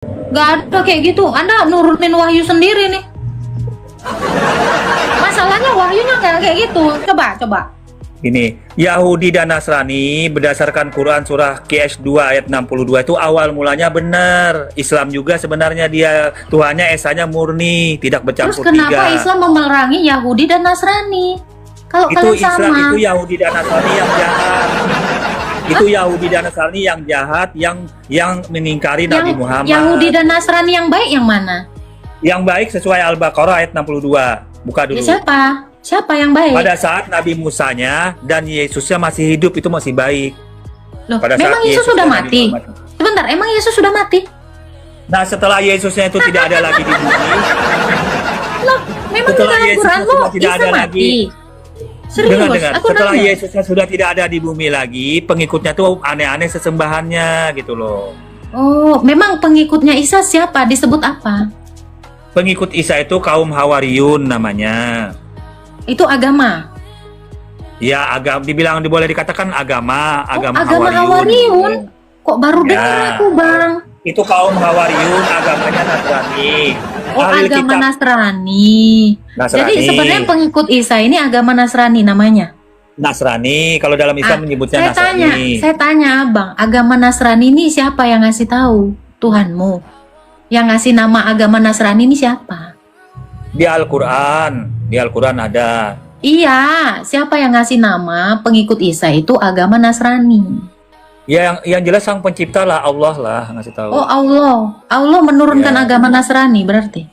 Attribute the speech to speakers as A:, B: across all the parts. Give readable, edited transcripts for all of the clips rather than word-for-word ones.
A: Nggak ada kayak gitu. Anda nurunin wahyu sendiri nih. Masalahnya wahyunya nggak kayak gitu. Coba.
B: Ini Yahudi dan Nasrani berdasarkan Quran surah QS 2 ayat 62 itu awal mulanya benar. Islam juga sebenarnya dia Tuhannya esanya murni, tidak
A: Terus
B: bercampur
A: kenapa
B: tiga.
A: Islam memerangi Yahudi dan Nasrani? Kalau
B: Itu
A: kalian
B: Islam
A: sama,
B: itu Yahudi dan Nasrani yang jahat. Itu Yahudi dan Nasrani yang jahat, yang mengingkari Nabi Muhammad.
A: Yahudi dan Nasrani yang baik yang mana?
B: Yang baik sesuai Al-Baqarah ayat 62. Buka dulu.
A: Ya, siapa yang baik?
B: Pada saat Nabi Musanya dan Yesusnya masih hidup itu masih baik.
A: Loh,
B: Pada
A: memang
B: saat
A: Yesus
B: Yesus
A: sudah
B: dan
A: mati.
B: Nabi Muhammad.
A: Sebentar, emang Yesus sudah mati?
B: Nah setelah Yesusnya itu tidak ada lagi di bumi,
A: Loh, memang di
B: Setelah
A: dalam
B: Yesusnya
A: Quran lo
B: sudah tidak
A: Isa
B: ada
A: mati.
B: lagi.
A: Serius,
B: dengar,
A: aku
B: setelah
A: nanya.
B: Yesusnya sudah tidak ada di bumi lagi, pengikutnya tuh aneh-aneh sesembahannya gitu loh.
A: Oh, memang pengikutnya Isa siapa? Disebut apa?
B: Pengikut Isa itu kaum Hawariyun namanya.
A: Itu agama.
B: Ya agama, boleh dikatakan agama
A: Agama
B: Hawariyun.
A: Hawariyun. Kok baru
B: Ya.
A: dengar aku, Bang?
B: Itu kaum Hawariyun, agamanya Nasrani.
A: Oh,
B: Ahli
A: agama
B: kitab.
A: Nasrani.
B: Nasrani.
A: Jadi sebenarnya pengikut Isa ini agama Nasrani namanya.
B: Nasrani, kalau dalam Islam menyebutnya Nasrani.
A: Saya tanya, Abang, agama Nasrani ini siapa yang ngasih tahu? Tuhanmu. Yang ngasih nama agama Nasrani ini siapa?
B: Di Al-Quran ada.
A: Iya, siapa yang ngasih nama pengikut Isa itu agama Nasrani?
B: Ya yang jelas sang pencipta lah, Allah lah ngasih tahu.
A: Oh, Allah menurunkan
B: Iya.
A: agama Nasrani berarti.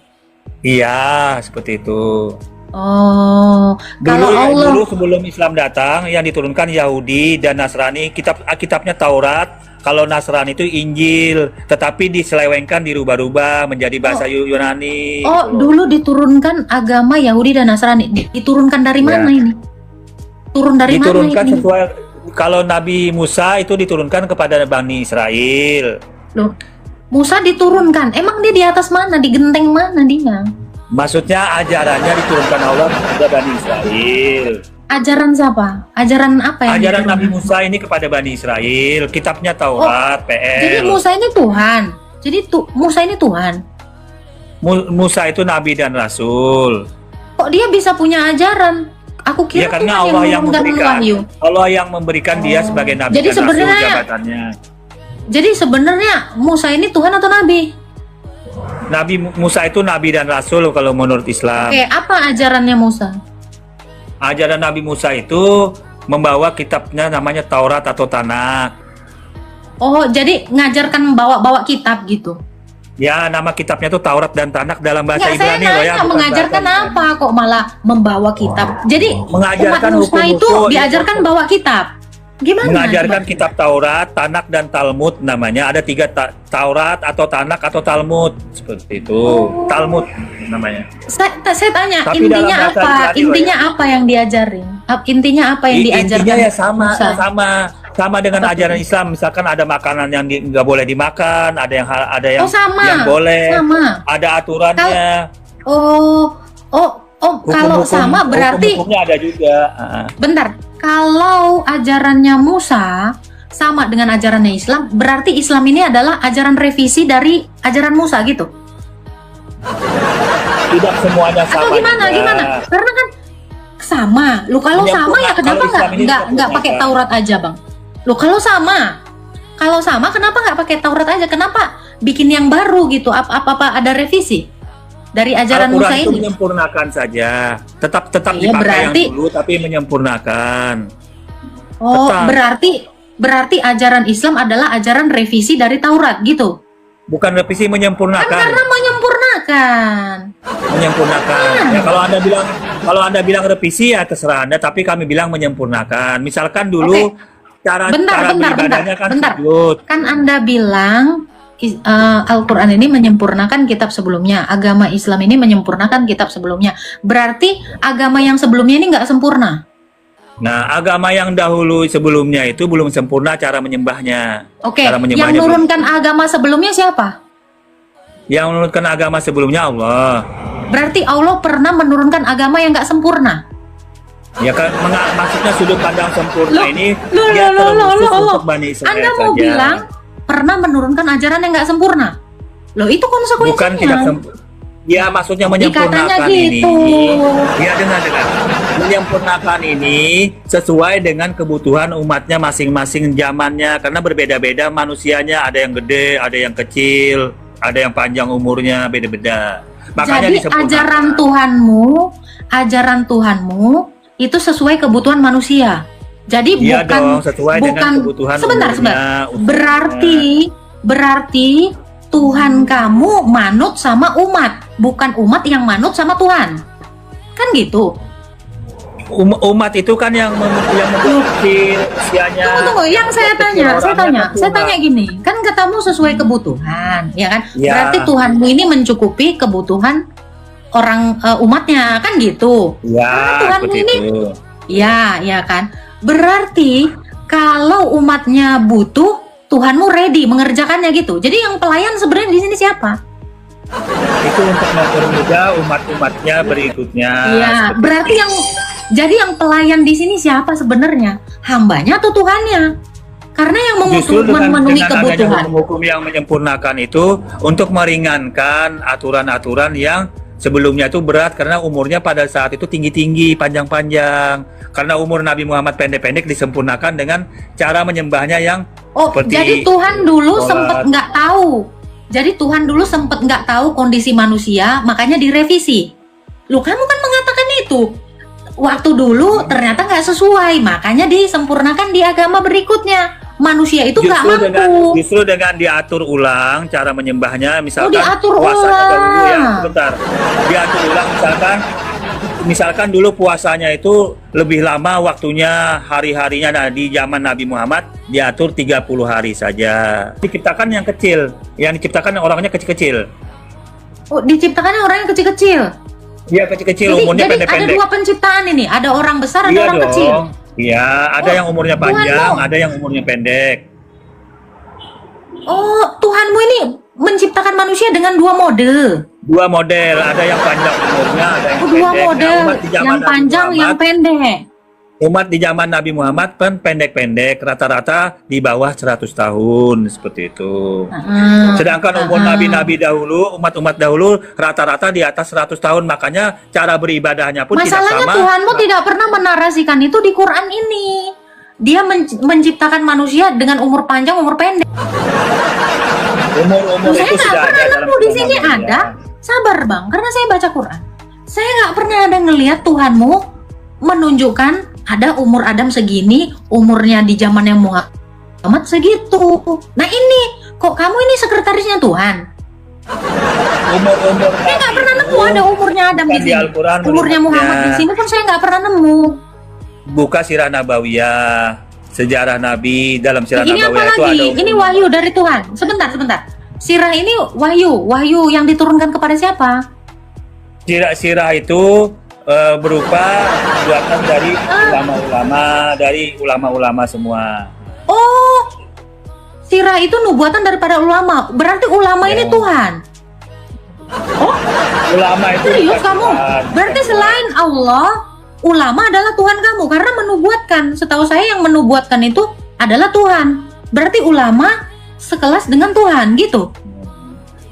B: Iya, seperti itu.
A: Oh, kalau Allah
B: Dulu sebelum Islam datang, yang diturunkan Yahudi dan Nasrani, kitabnya Taurat. Kalau Nasrani itu Injil, tetapi diselewengkan, dirubah-rubah menjadi bahasa Yunani.
A: Oh,
B: gitu.
A: dulu diturunkan agama Yahudi dan Nasrani. Diturunkan dari
B: Ya.
A: mana ini? Turun dari
B: Diturunkan
A: mana ini?
B: sesuai, kalau Nabi Musa itu diturunkan kepada Bani Israel.
A: Loh, Musa diturunkan. Emang dia di atas mana? Di genteng mana dia?
B: Maksudnya ajarannya diturunkan Allah kepada Bani Israel.
A: Ajaran siapa? Ajaran apa yang
B: Ajaran
A: diturunkan?
B: Nabi Musa ini kepada Bani Israel. Kitabnya Taurat,
A: Jadi
B: PL.
A: Musa ini Tuhan. Jadi Musa ini Tuhan.
B: Musa itu Nabi dan Rasul.
A: Kok dia bisa punya ajaran? Aku
B: Ya
A: kira
B: karena
A: Tuhan
B: Allah yang
A: menurunkan
B: memberikan.
A: wahyu.
B: Allah yang memberikan dia sebagai Nabi
A: Jadi
B: dan Rasul
A: sebenarnya-
B: jabatannya.
A: Jadi sebenarnya Musa ini Tuhan atau Nabi?
B: Nabi Musa itu Nabi dan Rasul kalau menurut Islam.
A: Oke, apa ajarannya Musa?
B: Ajaran Nabi Musa itu membawa kitabnya namanya Taurat atau Tanakh.
A: Oh, jadi ngajarkan bawa kitab gitu.
B: Ya, nama kitabnya itu Taurat dan Tanakh dalam bahasa
A: Nggak, saya
B: Ibrani loh ya.
A: nanya
B: bukan
A: mengajarkan
B: bahasa
A: apa kok malah membawa kitab. Jadi
B: Mengajarkan
A: umat Musa itu
B: hukum-hukum.
A: diajarkan bawa kitab. Gimana?
B: Mengajarkan kitab Taurat, Tanakh dan Talmud namanya. Ada 3 Taurat atau Tanakh atau Talmud seperti itu. Talmud namanya.
A: Saya tanya
B: Tapi dalam
A: intinya
B: bahasa
A: apa?
B: Ibrani,
A: Intinya apa yang diajarin? Intinya apa yang diajarkan?
B: Intinya ya sama,
A: Musa?
B: sama dengan
A: Apa
B: ajaran Islam. Misalkan ada makanan yang nggak boleh dimakan, ada yang
A: Oh, sama.
B: yang boleh,
A: Sama.
B: ada aturannya.
A: Oh, kalau
B: Hukum-hukum-
A: sama berarti
B: hukum-hukumnya ada juga.
A: bentar. Kalau ajarannya Musa sama dengan ajarannya Islam, berarti Islam ini adalah ajaran revisi dari ajaran Musa gitu.
B: Tidak semuanya sama.
A: Atau gimana?
B: juga.
A: Gimana? Karena kan sama. Lu kalau sama ya
B: Menyempurnakan.
A: kenapa
B: Kalau Islam ini
A: nggak pakai
B: menyempurnakan.
A: Taurat aja, Bang? Lu kalau sama kenapa nggak pakai Taurat aja? Kenapa bikin yang baru gitu? Apa ada revisi dari ajaran
B: Al-Quran
A: Musa
B: itu
A: ini?
B: menyempurnakan saja. Tetap
A: Iya,
B: dipakai
A: berarti-
B: yang dulu tapi menyempurnakan.
A: Oh,
B: tetap.
A: berarti ajaran Islam adalah ajaran revisi dari Taurat gitu.
B: Bukan revisi,
A: Kan
B: menyempurnakan.
A: karena menyempurnakan.
B: Menyempurnakan. Ya kalau Anda bilang revisi ya terserah Anda, tapi kami bilang menyempurnakan. Misalkan dulu cara beribadahnya kan sujud.
A: Kan Anda bilang Al-Quran ini menyempurnakan kitab sebelumnya. Agama Islam ini menyempurnakan kitab sebelumnya. Berarti agama yang sebelumnya ini nggak sempurna.
B: Nah, agama yang dahulu sebelumnya itu belum sempurna cara menyembahnya.
A: Oke,
B: Cara
A: yang
B: menyembahnya
A: menurunkan agama sebelumnya siapa?
B: Yang menurunkan agama sebelumnya Allah.
A: Berarti Allah pernah menurunkan agama yang nggak sempurna.
B: Ya kan maksudnya sudut pandang sempurna
A: Loh,
B: ini
A: loh,
B: dia
A: loh,
B: terkhusus
A: loh.
B: untuk Bani Israel
A: Anda mau
B: saja.
A: bilang pernah menurunkan ajaran yang nggak sempurna? Loh, itu
B: Bukan
A: konsekuensinya.
B: tidak ya maksudnya
A: Dikatanya
B: menyempurnakan ini.
A: gitu.
B: Ya dengar. Menyempurnakan ini sesuai dengan kebutuhan umatnya masing-masing zamannya, karena berbeda-beda manusianya, ada yang gede, ada yang kecil, ada yang panjang umurnya, beda-beda. Makanya
A: Jadi
B: disempurnakan.
A: ajaran Tuhanmu itu sesuai kebutuhan manusia. Jadi
B: Iya
A: bukan
B: dong, sesuai dengan
A: bukan
B: kebutuhan
A: sebentar,
B: umurnya,
A: sebentar. Berarti Tuhan kamu manut sama umat, bukan umat yang manut sama Tuhan. Kan gitu.
B: Umat itu kan yang memproduksi usianya.
A: Tunggu, yang saya
B: orangnya
A: tanya gini, kan katamu sesuai kebutuhan, ya kan?
B: Ya.
A: Berarti Tuhanmu ini mencukupi kebutuhan orang umatnya, kan gitu. Karena
B: Ya,
A: Tuhanmu
B: seperti
A: ini,
B: itu.
A: ya kan. Berarti kalau umatnya butuh, Tuhanmu ready mengerjakannya gitu. Jadi yang pelayan sebenarnya di sini siapa?
B: Itu untuk mempermudah umat-umatnya berikutnya.
A: Iya,
B: Seperti
A: berarti yang pelayan di sini siapa sebenarnya? Hambanya atau Tuhannya? Karena yang
B: Justru
A: memenuhi
B: dengan adanya
A: kebutuhan.
B: hukum yang menyempurnakan itu untuk meringankan aturan-aturan yang sebelumnya itu berat, karena umurnya pada saat itu tinggi-tinggi, panjang-panjang. Karena umur Nabi Muhammad pendek-pendek, disempurnakan dengan cara menyembahnya yang
A: Oh,
B: seperti
A: jadi Tuhan dulu
B: sholat.
A: sempet nggak tahu. Jadi Tuhan dulu sempet nggak tahu kondisi manusia, makanya direvisi. Lu kamu kan mengatakan itu. Waktu dulu ternyata nggak sesuai, makanya disempurnakan di agama berikutnya. Manusia itu nggak mampu.
B: Justru dengan diatur ulang cara menyembahnya, misalkan
A: diatur
B: puasanya
A: ulang.
B: dahulu ya, sebentar. Diatur ulang misalkan dulu puasanya itu lebih lama waktunya, hari-harinya. Nah, di zaman Nabi Muhammad diatur 30 hari saja. Diciptakan yang kecil, yang diciptakan orangnya kecil-kecil.
A: Oh, diciptakannya orang yang kecil-kecil.
B: Dia kecil-kecil,
A: Jadi,
B: umurnya
A: ada
B: pendek-pendek.
A: dua penciptaan ini, ada orang besar, ada
B: Iya
A: orang
B: dong.
A: kecil.
B: Iya, ada
A: Oh,
B: yang umurnya
A: Tuhanmu.
B: panjang, ada yang umurnya pendek.
A: Oh, Tuhanmu ini menciptakan manusia dengan dua mode.
B: Dua model, ada yang panjang umurnya, ada yang
A: Oh, dua
B: pendek. Nah,
A: model,
B: umat di zaman
A: yang
B: Nabi
A: panjang, yang
B: Muhammad-
A: pendek.
B: Umat di zaman Nabi Muhammad kan pendek-pendek, rata-rata di bawah 100 tahun, seperti itu. Sedangkan umur nabi-nabi dahulu, umat-umat dahulu rata-rata di atas 100 tahun, makanya cara beribadahnya pun tidak
A: Masalahnya
B: sama.
A: Tuhanmu tidak pernah menarasikan itu di Quran ini. Dia menciptakan manusia dengan umur panjang, umur pendek.
B: Umur-umur
A: Saya
B: itu
A: nggak
B: sudah
A: pernah
B: ada dalam
A: nemu di
B: Quran
A: sini
B: namanya.
A: ada. Sabar bang, karena saya baca Quran. Saya nggak pernah ada ngelihat Tuhanmu menunjukkan ada umur Adam segini, umurnya di zaman yang Muhammad segitu. Nah ini, kok kamu ini sekretarisnya Tuhan?
B: Umur-umur
A: Saya nggak pernah nemu ada umurnya Adam di
B: Bukan di
A: sini.
B: Al-Quran
A: Umurnya Muhammad di
B: melihatnya.
A: sini pun saya nggak pernah nemu.
B: Buka sirah nabawiyah, sejarah Nabi. Dalam sirah
A: Ini apa
B: nabawiyah itu ada
A: lagi? Ini wahyu dari Tuhan. Sebentar. Sirah ini wahyu yang diturunkan kepada siapa?
B: Sirah itu berupa buatan dari ulama-ulama semua.
A: Oh, sirah itu nubuatan daripada ulama. Berarti ulama ini
B: Ya.
A: Tuhan. Oh,
B: Ulama itu
A: serius
B: bukan
A: kamu?
B: Tuhan.
A: Berarti selain Allah, ulama adalah Tuhan kamu karena menubuatkan. Setahu saya yang menubuatkan itu adalah Tuhan. Berarti ulama sekelas dengan Tuhan gitu.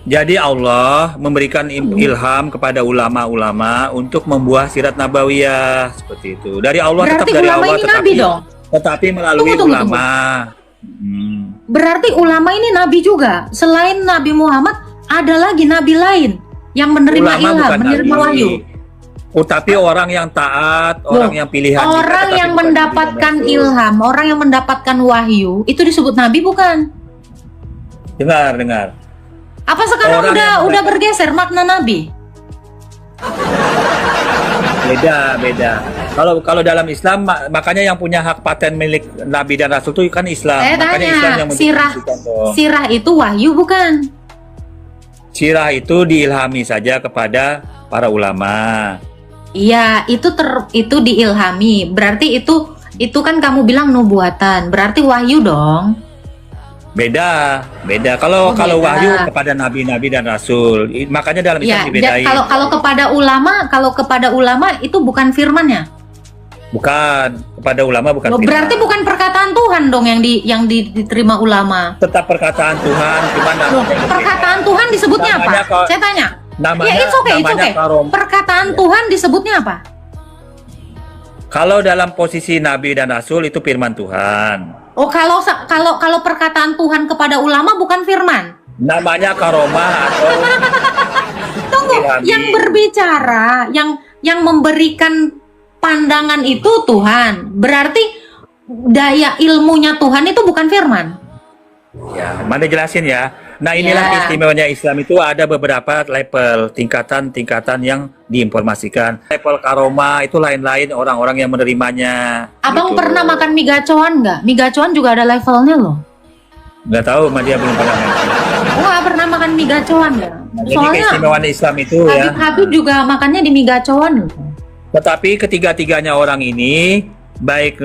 B: Jadi Allah memberikan ilham kepada ulama-ulama untuk membuat sirat nabawiyah seperti itu. Dari Allah,
A: Berarti
B: tetap dari
A: ulama
B: Allah,
A: ini nabi dong.
B: tetapi melalui
A: Tunggu.
B: ulama.
A: Berarti ulama ini nabi juga. Selain Nabi Muhammad, ada lagi nabi lain yang menerima
B: Ulama
A: ilham,
B: bukan
A: menerima
B: nabi.
A: wahyu.
B: Tapi orang yang taat, orang yang pilihan. kita,
A: Orang
B: tetapi
A: yang
B: bukan
A: mendapatkan
B: nabi dan rasul.
A: ilham, orang yang mendapatkan wahyu, itu disebut nabi bukan?
B: Dengar.
A: Apa sekarang
B: Orang yang
A: udah bergeser makna nabi?
B: Beda. Kalau dalam Islam, makanya yang punya hak paten milik Nabi dan Rasul itu kan Islam.
A: Saya
B: Makanya
A: tanya,
B: Islam yang mendefinisikan dong.
A: sirah itu wahyu bukan?
B: Sirah itu diilhami saja kepada para ulama.
A: Iya, itu diilhami. Berarti itu kan kamu bilang nubuatan. Berarti wahyu dong.
B: Beda. Kalau
A: beda.
B: wahyu kepada nabi-nabi dan rasul. Makanya dalam Islam
A: Ya,
B: dibedain.
A: kalau kepada ulama itu bukan firman ya?
B: Bukan, kepada ulama bukan
A: Loh,
B: firman.
A: berarti bukan perkataan Tuhan dong diterima ulama.
B: Tetap perkataan Tuhan, cuman
A: Loh,
B: namanya
A: perkataan Tuhan disebutnya
B: Namanya
A: apa?
B: kalau-
A: Saya tanya.
B: namanya
A: Ya, it's okay.
B: karom.
A: Perkataan Tuhan disebutnya apa?
B: Kalau dalam posisi nabi dan rasul itu firman Tuhan.
A: Oh, kalau perkataan Tuhan kepada ulama bukan firman.
B: Namanya karomah atau
A: Tunggu,
B: ilhami.
A: yang berbicara, yang memberikan pandangan itu Tuhan. Berarti daya ilmunya Tuhan itu bukan firman.
B: Ya, mana jelasin ya. Nah, inilah
A: Ya.
B: istimewanya Islam itu ada beberapa level, tingkatan-tingkatan yang diinformasikan. Level karomah itu lain-lain orang-orang yang menerimanya.
A: Abang
B: Gitu.
A: pernah makan mie gacoan nggak? Mie gacoan juga ada levelnya loh.
B: Nggak tahu, sama dia belum pernah makan.
A: Oh, nggak pernah makan mie gacoan ya?
B: Jadi
A: Soalnya
B: keistimewaan Islam itu ya.
A: Habib juga makannya di mie gacoan loh.
B: Tetapi ketiga-tiganya orang ini baik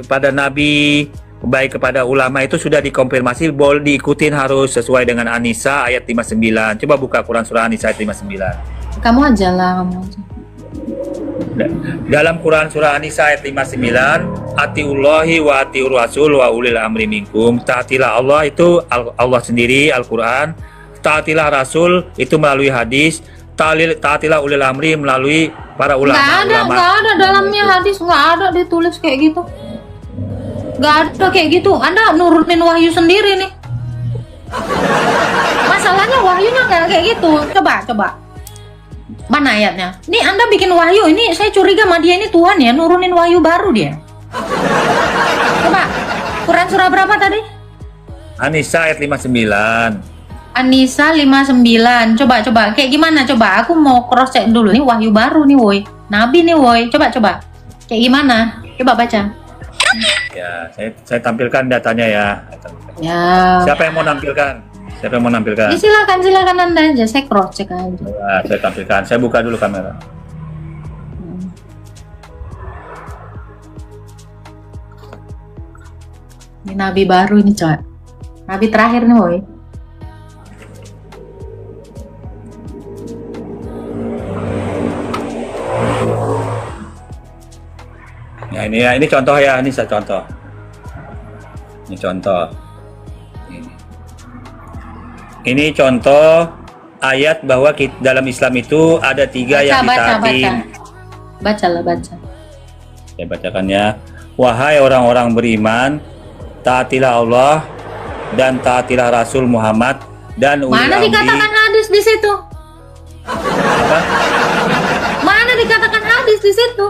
B: kepada Nabi, baik kepada ulama itu sudah dikonfirmasi boleh diikutin harus sesuai dengan An-Nisa ayat 59. Coba buka Quran surah An-Nisa ayat 59.
A: Kamu aja lah, kamu aja.
B: Dalam Quran surah An-Nisa ayat 59, atiullahi wa atiur rasul wa ulil amri minkum. Taatilah Allah itu Allah sendiri Al-Quran, taatilah Rasul itu melalui hadis, taatilah ulil amri melalui para ulama.
A: Nggak ada dalamnya hadis, nggak ada ditulis kayak gitu. Nggak ada kayak gitu. Anda nurunin wahyu sendiri nih. Masalahnya wahyunya nggak kayak gitu. Coba. Mana ayatnya? Nih Anda bikin wahyu, ini saya curiga sama dia ini Tuhan ya, nurunin wahyu baru dia. Coba, Quran surah berapa tadi?
B: An-Nisa ayat 59.
A: An-Nisa 59. Coba. Kayak gimana? Coba, aku mau cross check dulu. Nih wahyu baru nih woi. Nabi nih woi. Coba. Kayak gimana? Coba baca.
B: Ya, saya tampilkan datanya ya.
A: Ya.
B: Siapa yang mau nampilkan? Siapa yang mau nampilkan?
A: Ya, silakan Anda aja. Saya cross check aja.
B: Ya, saya tampilkan. Saya buka dulu kamera.
A: Ini nabi baru ini, coy. Nabi terakhir nih, woi.
B: Ya, ini contoh ya, ini saya contoh. Ini contoh. Ini contoh ayat bahwa dalam Islam itu ada tiga yang ditaatin.
A: Baca.
B: Saya bacakan ya. Wahai orang-orang beriman, taatilah Allah dan taatilah Rasul Muhammad dan ulil
A: Mana
B: amri.
A: dikatakan hadis di situ?
B: Apa?
A: Mana dikatakan hadis di situ?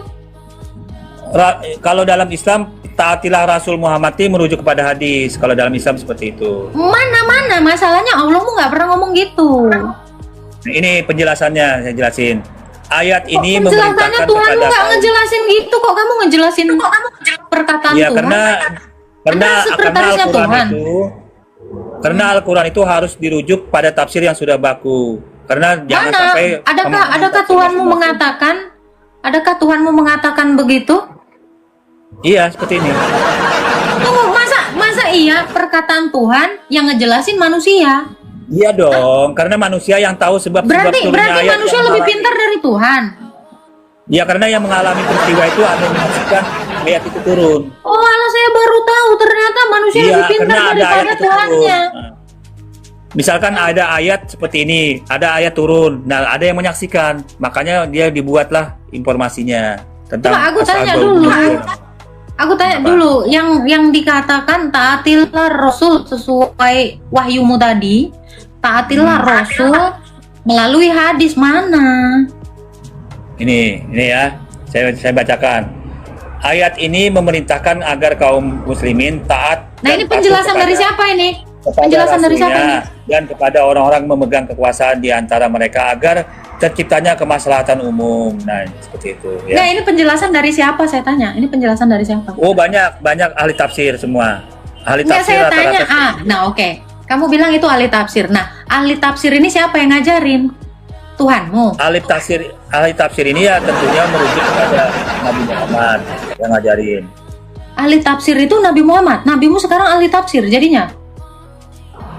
B: Kalau dalam Islam taatilah Rasul Muhammad ini merujuk kepada hadis. Kalau dalam Islam seperti itu.
A: Mana masalahnya Allahmu nggak pernah ngomong gitu.
B: Nah, ini penjelasannya saya jelasin. Ayat ini
A: Penjelasannya
B: memerintahkan
A: Tuhan
B: kepada
A: nggak ngejelasin gitu kok, kamu ngejelasin perkataan
B: ya,
A: Tuhan.
B: karena
A: Anda sekretarisnya
B: Al-Quran
A: Tuhan.
B: karena Al-Quran itu harus dirujuk pada tafsir yang sudah baku. Karena jangan
A: Mana?
B: sampai
A: Adakah Tuhanmu mengatakan? Adakah Tuhanmu mengatakan begitu?
B: Iya, seperti ini.
A: Tunggu, masa iya perkataan Tuhan yang ngejelasin manusia?
B: Iya dong, karena manusia yang tahu sebab
A: Berarti
B: turunnya ayat
A: manusia
B: yang
A: lebih
B: mengalami-
A: pintar dari Tuhan.
B: Ya, karena yang mengalami peristiwa itu ada yang menyaksikan ayat itu turun.
A: Oh, alah saya baru tahu ternyata manusia
B: Iya,
A: lebih pintar
B: karena ada
A: daripada
B: ayat itu turun.
A: Tuhannya.
B: Nah, misalkan ada ayat seperti ini, ada ayat turun. Nah, ada yang menyaksikan, makanya dia dibuatlah informasinya tentang.
A: Coba aku tanya
B: asal-usul
A: dulu.
B: dunia.
A: Aku tanya
B: Apa?
A: dulu, yang dikatakan taatilah Rasul sesuai wahyumu tadi, taatilah Rasul melalui hadis mana?
B: Ini ya, saya bacakan. Ayat ini memerintahkan agar kaum muslimin taat.
A: Nah,
B: dan
A: ini
B: patuh
A: penjelasan dari
B: kepada-
A: siapa ini?
B: kepada
A: Penjelasan dari siapa
B: Rasulnya
A: ini?
B: dan kepada orang-orang memegang kekuasaan di antara mereka agar terciptanya kemaslahatan umum. Nah, seperti itu ya.
A: Nah, ini penjelasan dari siapa saya tanya? Ini penjelasan dari siapa?
B: Oh, banyak ahli tafsir semua. Ahli
A: Enggak,
B: tafsir
A: saya tanya.
B: rata-rata.
A: Nah, oke. Kamu bilang itu ahli tafsir. Nah, ahli tafsir ini siapa yang ngajarin? Tuhanmu.
B: Ahli tafsir ini ya tentunya merujuk kepada Nabi Muhammad yang ngajarin.
A: Ahli tafsir itu Nabi Muhammad. Nabimu sekarang ahli tafsir jadinya.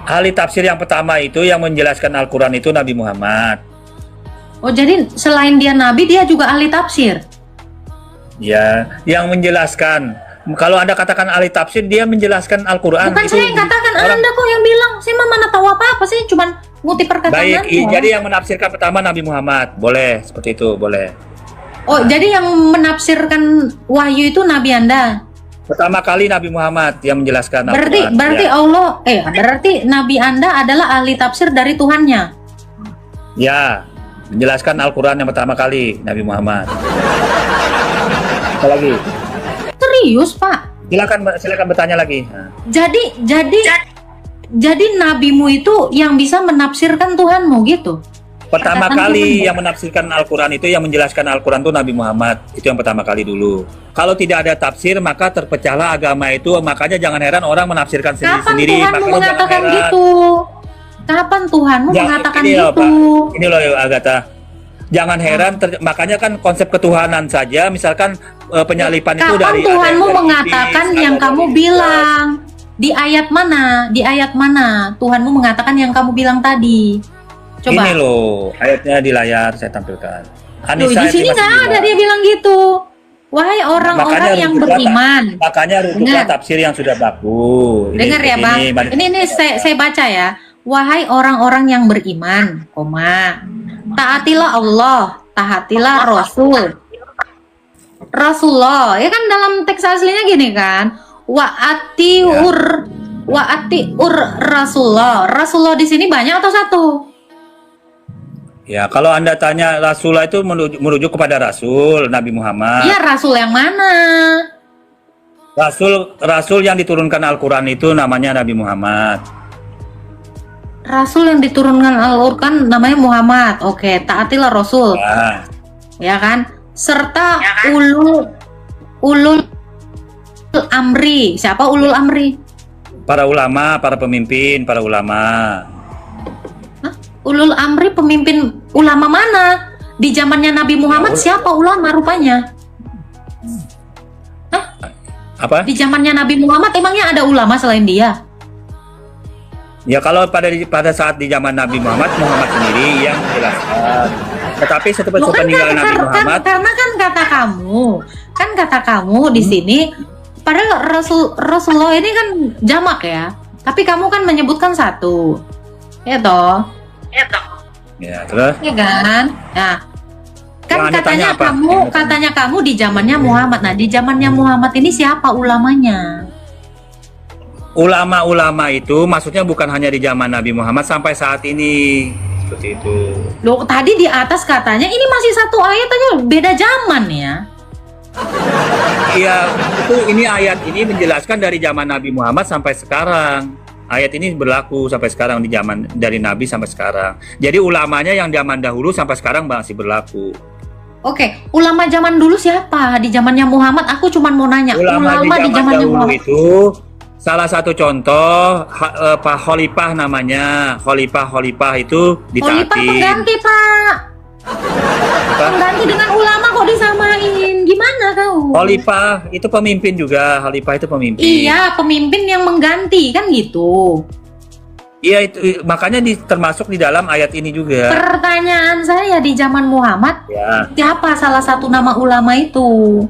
B: Ahli tafsir yang pertama itu yang menjelaskan Al-Quran itu Nabi Muhammad.
A: Oh, jadi selain dia nabi, dia juga ahli tafsir.
B: Ya, yang menjelaskan. Kalau Anda katakan ahli tafsir, dia menjelaskan Al-Quran.
A: Bukan saya yang katakan, Anda kok yang bilang. Saya mah mana tahu apa-apa, saya cuman ngutip perkataan
B: Baik,
A: Anda.
B: jadi yang menafsirkan pertama Nabi Muhammad. Boleh, seperti itu, boleh.
A: Oh, jadi yang menafsirkan wahyu itu Nabi Anda.
B: Pertama kali Nabi Muhammad yang menjelaskan Al-Quran.
A: Berarti
B: Ya.
A: berarti Nabi Anda adalah ahli tafsir dari Tuhannya.
B: Ya, menjelaskan Al-Quran yang pertama kali Nabi Muhammad. Apa lagi?
A: Serius, Pak?
B: Silakan bertanya lagi. Nah.
A: Jadi nabimu itu yang bisa menafsirkan Tuhanmu gitu.
B: Pertama
A: Perkataan
B: kali
A: Tuhan.
B: yang menafsirkan Al-Quran itu, yang menjelaskan Al-Quran itu Nabi Muhammad. Itu yang pertama kali dulu. Kalau tidak ada tafsir, maka terpecahlah agama itu. Makanya jangan heran orang menafsirkan
A: Kapan
B: sendiri-sendiri.
A: Tuhanmu
B: Makanya jangan
A: mengatakan
B: heran.
A: gitu? Kapan Tuhanmu
B: Ya,
A: mengatakan
B: ini loh,
A: gitu?
B: Pak. Ini loh Agatha. Jangan heran, makanya kan konsep ketuhanan saja, misalkan penyalipan itu dari
A: Kapan Tuhanmu
B: dari
A: mengatakan
B: iblis,
A: yang
B: ada
A: kamu
B: dari
A: bilang? Di ayat mana? Di ayat mana Tuhanmu mengatakan yang kamu bilang tadi? Coba.
B: Ini loh, ayatnya di layar saya tampilkan.
A: Loh, di sini nggak ada dia bilang gitu. Wahai orang-orang yang beriman.
B: Makanya rukuklah tafsir yang sudah baku.
A: Dengar ya, Bang. Ini saya baca ya. Wahai orang-orang yang beriman, koma. Taatilah Allah, taatilah Rasul. Rasulullah, ya kan dalam teks aslinya gini kan? Wa atiur Rasulullah. Rasulullah di sini banyak atau satu?
B: Ya, kalau Anda tanya Rasulullah itu merujuk kepada Rasul Nabi Muhammad.
A: Iya, Rasul yang mana?
B: Rasul yang diturunkan Al-Quran itu namanya Nabi Muhammad.
A: Rasul yang diturunkan Al-Quran namanya Muhammad. Oke, taatilah Rasul. Ya kan? Serta ulul amri. Siapa ulul amri?
B: Para ulama, para pemimpin, para ulama.
A: Hah? Ulul amri pemimpin ulama mana? Di zamannya Nabi Muhammad siapa ulama rupanya? Hah?
B: Apa?
A: Di zamannya Nabi Muhammad emangnya ada ulama selain dia?
B: Ya, kalau pada saat di zaman Nabi Muhammad sendiri yang menjelaskan. Tetapi setelah peninggalan Nabi Muhammad,
A: karena kan kata kamu di sini, padahal Rasulullah ini kan jamak ya, tapi kamu kan menyebutkan satu, ya toh?
B: Ya, terus?
A: Ya kan? Nah, kan
B: Ya,
A: katanya kamu di zamannya Muhammad. Nah, di zamannya Muhammad ini siapa ulamanya?
B: Ulama-ulama itu maksudnya bukan hanya di zaman Nabi Muhammad sampai saat ini. Seperti itu.
A: Loh, tadi di atas katanya ini masih satu ayat aja, beda zaman ya.
B: Iya, ini ayat ini menjelaskan dari zaman Nabi Muhammad sampai sekarang. Ayat ini berlaku sampai sekarang di zaman dari Nabi sampai sekarang. Jadi ulamanya yang zaman dahulu sampai sekarang masih berlaku.
A: Oke, ulama zaman dulu siapa? Di zamannya Muhammad aku cuma mau nanya.
B: Ulama
A: di zamannya
B: dahulu
A: Muhammad
B: itu salah satu contoh Pak Khalifah namanya. Khalifah itu ditaati.
A: Khalifah pengganti, Pak. Pengganti dengan ulama kok disamain? Gimana kau?
B: Khalifah itu pemimpin juga. Khalifah itu pemimpin.
A: Iya, pemimpin yang mengganti kan gitu.
B: Iya, itu makanya termasuk di dalam ayat ini juga.
A: Pertanyaan saya di zaman Muhammad,
B: Ya.
A: siapa salah satu nama ulama itu?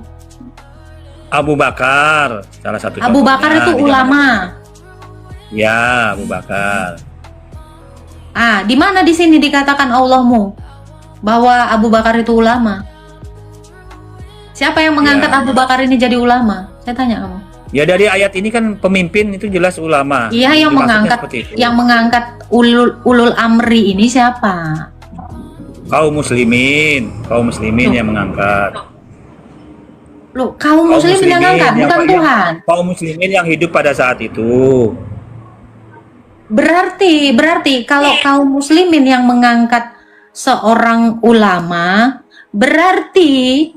B: Abu Bakar, salah satu.
A: Abu Bakar itu ulama.
B: Ya, Abu Bakar.
A: Ah, di mana di sini dikatakan Allahmu bahwa Abu Bakar itu ulama? Siapa yang mengangkat
B: Ya.
A: Abu Bakar ini jadi ulama? Saya tanya kamu.
B: Ya, dari ayat ini kan pemimpin itu jelas ulama.
A: Iya, yang mengangkat ulul amri ini siapa?
B: Kaum muslimin yang mengangkat.
A: Loh, kaum muslim yang mengangkat, bukan Tuhan.
B: Kaum muslimin yang hidup pada saat itu.
A: Berarti kalau kaum muslimin yang mengangkat seorang ulama, berarti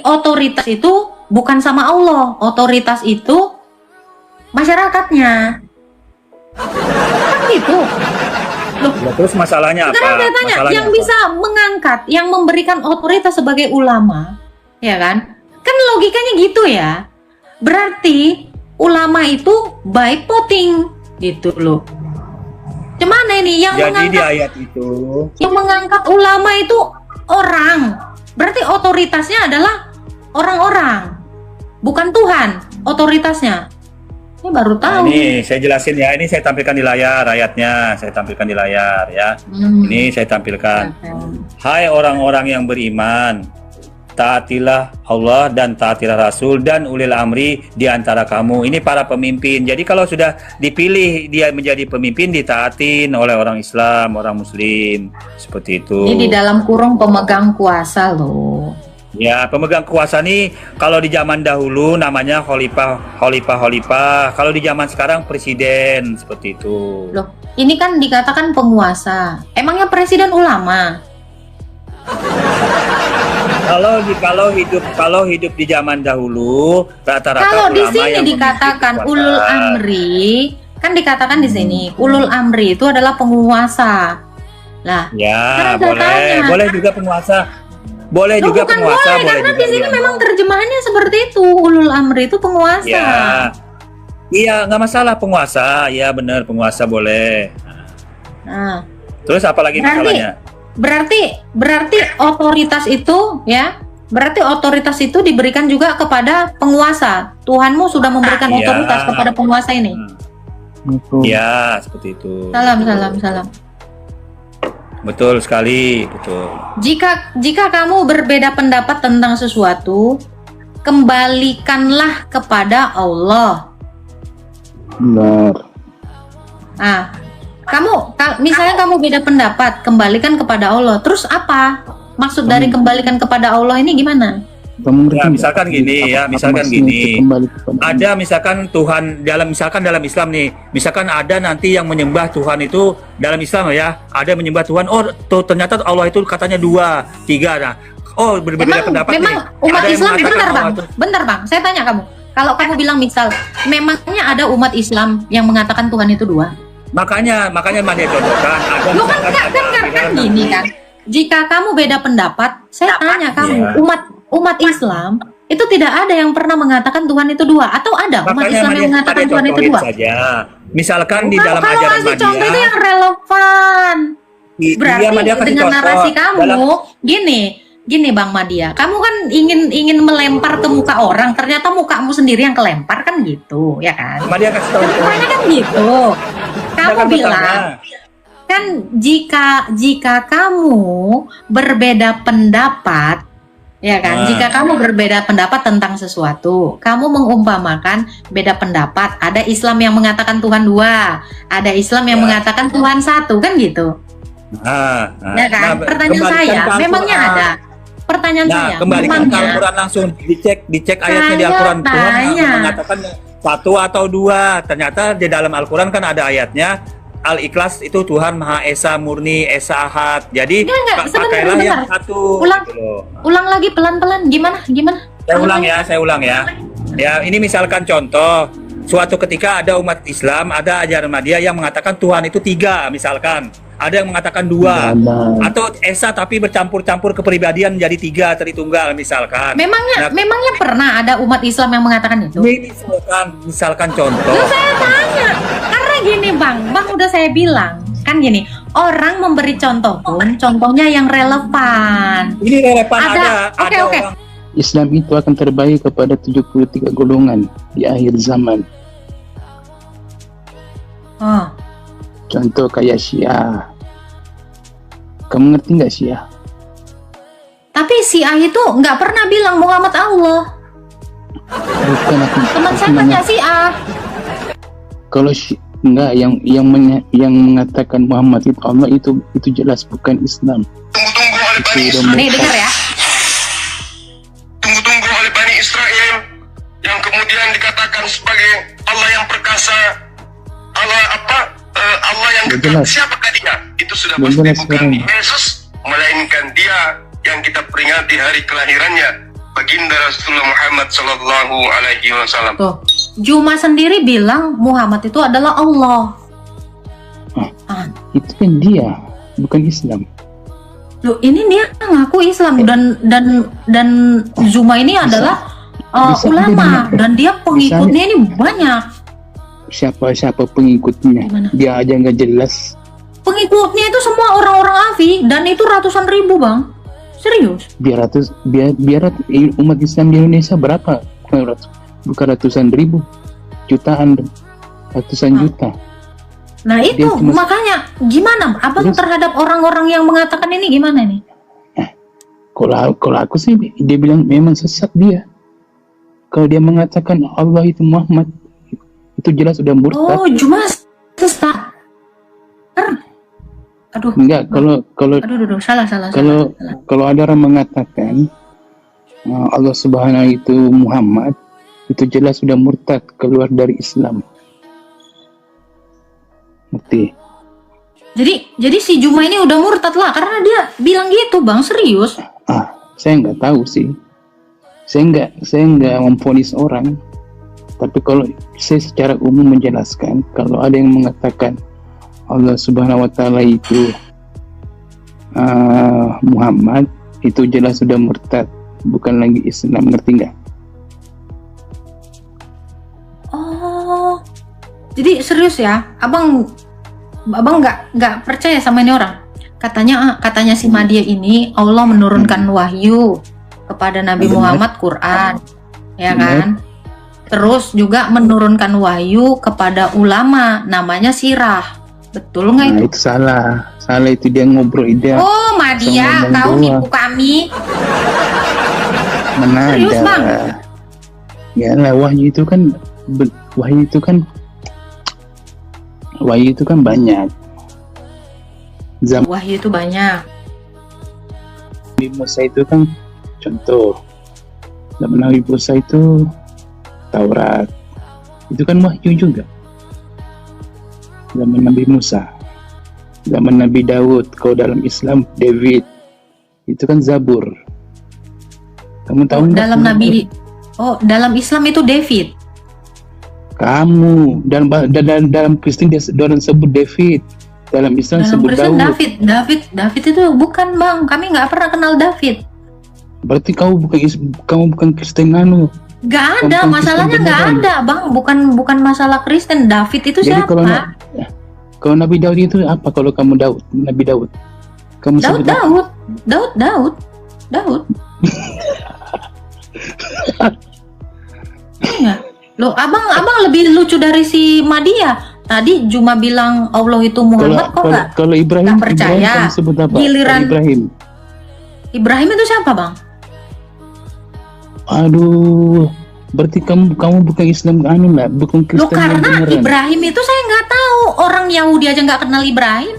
A: otoritas itu bukan sama Allah, otoritas itu masyarakatnya. Kan gitu. Loh,
B: Ya, terus masalahnya apa?
A: sekarang saya tanya,
B: Masalahnya
A: yang
B: apa?
A: bisa mengangkat, yang memberikan otoritas sebagai ulama, ya kan? Kan logikanya gitu ya. Berarti ulama itu by voting gitu loh. Cuman ini yang
B: Jadi di
A: mengangkat
B: ayat itu
A: ulama itu orang. Berarti otoritasnya adalah orang-orang, bukan Tuhan otoritasnya. Ini baru tahu.
B: Nah, ini saya jelasin ya. Ini saya tampilkan di layar ayatnya. Saya tampilkan di layar ya. Ini saya tampilkan. Hai orang-orang yang beriman, taatilah Allah dan taatilah Rasul dan ulil amri di antara kamu. Ini para pemimpin. Jadi kalau sudah dipilih dia menjadi pemimpin, ditaatin oleh orang Islam, orang Muslim. Seperti itu.
A: Ini di dalam kurung pemegang kuasa loh.
B: Ya, pemegang kuasa nih kalau di zaman dahulu namanya khalifah. Kalau di zaman sekarang presiden, seperti itu.
A: Loh, ini kan dikatakan penguasa. Emangnya presiden ulama?
B: Kalau hidup di zaman dahulu rata-rata
A: Kalau di
B: ulama
A: sini
B: yang
A: dikatakan
B: memiliki
A: ulul
B: kekuasaan.
A: amri, kan dikatakan di sini ulul amri itu adalah penguasa. Lah,
B: Ya,
A: sekarang saya tanya.
B: boleh juga penguasa. Boleh
A: Loh,
B: juga
A: bukan
B: penguasa,
A: boleh, karena
B: juga
A: di sini
B: ulama.
A: memang terjemahannya seperti itu. Ulul amri itu penguasa.
B: Ya. Iya, nggak masalah penguasa. Ya, benar penguasa boleh.
A: Nah,
B: Terus apa lagi masalahnya?
A: berarti otoritas itu ya, berarti otoritas itu diberikan juga kepada penguasa. Tuhanmu sudah memberikan
B: Iya.
A: otoritas kepada penguasa ini.
B: Ya, seperti itu.
A: Salam.
B: Betul sekali, betul.
A: Jika kamu berbeda pendapat tentang sesuatu, kembalikanlah kepada Allah.
C: Benar.
A: Nah, misalnya kamu beda pendapat, kembalikan kepada Allah. Terus apa? Maksud dari kembalikan kepada Allah ini gimana?
C: Kamu ngerti
B: Ya,
C: nggak?
B: misalkan gini, ya,
C: Apa
B: misalkan
C: maksudnya
B: gini.
C: itu kembali kepada Allah?
B: Ada misalkan Tuhan dalam Islam nih, misalkan ada nanti yang menyembah Tuhan itu dalam Islam ya, ada menyembah Tuhan. Oh, tuh ternyata Allah itu katanya 2, 3. Nah, oh berbeda pendapat
A: Memang
B: nih.
A: umat
B: Ada yang
A: Islam,
B: mengatakan
A: bentar bang, saya tanya kamu. Kalau kamu bilang misal, memangnya ada umat Islam yang mengatakan Tuhan itu 2?
B: Makanya dia contohkan. Ada
A: Lo kan
B: misalkan ada
A: kan gini kan. Jika kamu beda pendapat, saya tanya kamu,
B: Iya.
A: umat Islam itu tidak ada yang pernah mengatakan Tuhan itu 2, atau ada umat Islam yang mengatakan Tuhan itu 2?
B: Saja. Misalkan di dalam
A: Kalau
B: ajaran
A: ngasih contoh itu
B: Madiyah,
A: yang relevan. Berarti
B: Madiyah kasih
A: dengan
B: contoh.
A: narasi kamu,
B: Dalam-
A: gini Bang Madia, kamu kan ingin melempar ke muka orang, ternyata mukamu sendiri yang kelempar kan gitu, ya kan?
B: Madiyah kasih tahu.
A: Pokoknya kan gitu. Kamu
B: Silakan
A: bilang
B: bertanya.
A: kan jika kamu berbeda pendapat, ya kan?
B: Nah.
A: Jika kamu berbeda pendapat tentang sesuatu, kamu mengumpamakan beda pendapat. Ada Islam yang mengatakan Tuhan 2, ada Islam yang
B: Ya.
A: mengatakan Tuhan 1, kan gitu. Ya kan? Pertanyaan
B: kembalikan
A: saya,
B: ke Al-Quran.
A: memangnya ada? Pertanyaan
B: Nah,
A: saya,
B: kembalikan ke
A: memangnya
B: Al-Quran langsung, dicek ayatnya di
A: Saya
B: Al-Quran. Tuhan
A: tanya.
B: mengatakan 1 atau 2. Ternyata di dalam Al-Quran kan ada ayatnya Al-Ikhlas itu Tuhan Maha Esa, Murni, Esa Ahad. Jadi
A: Enggak,
B: pakailah
A: sebentar.
B: yang 1.
A: Ulang.
B: gitu loh.
A: ulang lagi pelan-pelan, gimana?
B: Saya ulang ya. Ya, ini misalkan contoh, suatu ketika ada umat Islam, ada ajaran Madiyah yang mengatakan Tuhan itu 3, misalkan. Ada yang mengatakan 2.
C: Ada.
B: Atau Esa tapi bercampur-campur kepribadian menjadi 3 Tritunggal, misalkan.
A: Memangnya
B: Nah,
A: pernah ada umat Islam yang mengatakan itu?
B: ini misalkan contoh.
A: Loh, saya tanya, karena gini bang udah saya bilang kan gini, orang memberi contoh pun contohnya yang relevan.
B: Ini relevan
A: Oke.
B: orang.
C: Islam itu akan terbagi kepada 73 golongan di akhir zaman.
A: Oh,
C: Contoh kayak Syiah. Kamu ngerti nggak Syiah?
A: tapi Syiah itu nggak pernah bilang Muhammad Allah.
C: Bukan aku.
A: Teman
C: aku
A: saya
C: nanya.
A: tanya Syiah.
C: Kalau enggak yang mengatakan Muhammad itu Allah itu jelas bukan Islam. Itu udah
A: Nih dengar ya.
D: Tunggu-tunggu oleh Bani Israel yang kemudian dikatakan sebagai Allah yang perkasa, Allah yang
C: Sudah
D: kekal.
C: jelas.
D: Siapakah dia? Itu sudah
C: Sudah
D: pasti
C: jelas
D: bukan
C: sekarang.
D: Yesus, melainkan dia yang kita peringati hari kelahirannya, baginda Rasulullah Muhammad Sallallahu Alaihi Wasallam.
A: Tuh, Juma sendiri bilang Muhammad itu adalah Allah.
C: Itu kan dia, bukan Islam.
A: Loh, ini dia ngaku Islam dan Zuma ini adalah
C: bisa
A: ulama
C: jadi.
A: dan dia pengikutnya ini banyak.
C: Siapa pengikutnya?
A: Gimana?
C: Dia aja nggak jelas.
A: Pengikutnya itu semua orang-orang Afi dan itu ratusan ribu bang. Serius?
C: biar umat Islam di Indonesia berapa? Bukan ratusan ribu, jutaan, ratusan juta.
A: Nah itu
C: Dia cuma-
A: makanya gimana abang
C: Terus?
A: terhadap orang-orang yang mengatakan ini gimana nih?
C: Kalau aku sih dia bilang memang sesat dia. Kalau dia mengatakan Allah itu Muhammad, itu jelas sudah murtad.
A: Oh cuma sesat. Aduh.
C: Enggak, kalau
A: Aduh, salah.
C: kalau ada orang mengatakan Allah Subhanahu itu Muhammad, itu jelas sudah murtad, keluar dari Islam. Ngerti?
A: Jadi si Juma ini udah murtad lah karena dia bilang gitu bang, serius.
C: Saya nggak tahu sih. Saya nggak memvonis orang. Tapi kalau saya secara umum menjelaskan, kalau ada yang mengatakan Allah Subhanahu wa Ta'ala itu Muhammad, itu jelas sudah murtad, bukan lagi Islam, ngerti nggak?
A: Oh, jadi serius ya, abang nggak percaya sama ini orang. Katanya si Madia ini Allah menurunkan wahyu kepada Nabi
C: Benar.
A: Muhammad Quran, ya
C: Benar.
A: kan? Terus juga menurunkan wahyu kepada ulama, namanya sirah. Betul nggak
C: Nah,
A: itu?
C: itu salah itu dia ngobrol ide.
A: Oh, Madia,
C: Sama
A: kau
C: Bang
A: nipu kami.
C: Mana
A: Serius,
C: ada?
A: Bang?
C: Ya lah, wahyu itu kan banyak. Zaman
A: Wahyu itu banyak.
C: Nabi Musa itu kan contoh. Zaman Nabi Musa itu Taurat. Itu kan wahyu juga. Zaman Nabi Musa. Zaman Nabi Daud, kalau dalam Islam David. Itu kan Zabur. Kamu tahu nggak?
A: Dalam Islam itu David.
C: Kamu dalam Kristen dia orang sebut David, dalam Islam
A: Dalam
C: sebut
A: Kristen
C: Daud.
A: David itu bukan bang. Kami nggak pernah kenal David.
C: Berarti kamu bukan Kristen anu.
A: Gak ada,
C: Bukan
A: masalahnya
C: Kristen
A: nggak
C: beneran.
A: ada bang. Bukan masalah Kristen. David itu
C: Jadi
A: siapa?
C: kalau Nabi Daud itu apa? Kalau kamu Nabi Daud, kamu sebut apa?
A: Daud. Iya. Loh, abang lebih lucu dari si Madia. Tadi cuma bilang Allah itu Muhammad, kok nggak?
C: Kalau Ibrahim,
A: nggak percaya.
C: Ibrahim kamu sebut apa?
A: Giliran-
C: Kalau
A: Ibrahim itu siapa bang?
C: Aduh, berarti kamu bukan Islam anu lah, bukan
A: Loh
C: Kristen yang
A: karena
C: beneran.
A: Ibrahim itu saya nggak tahu. Orang Yahudi aja nggak kenal Ibrahim.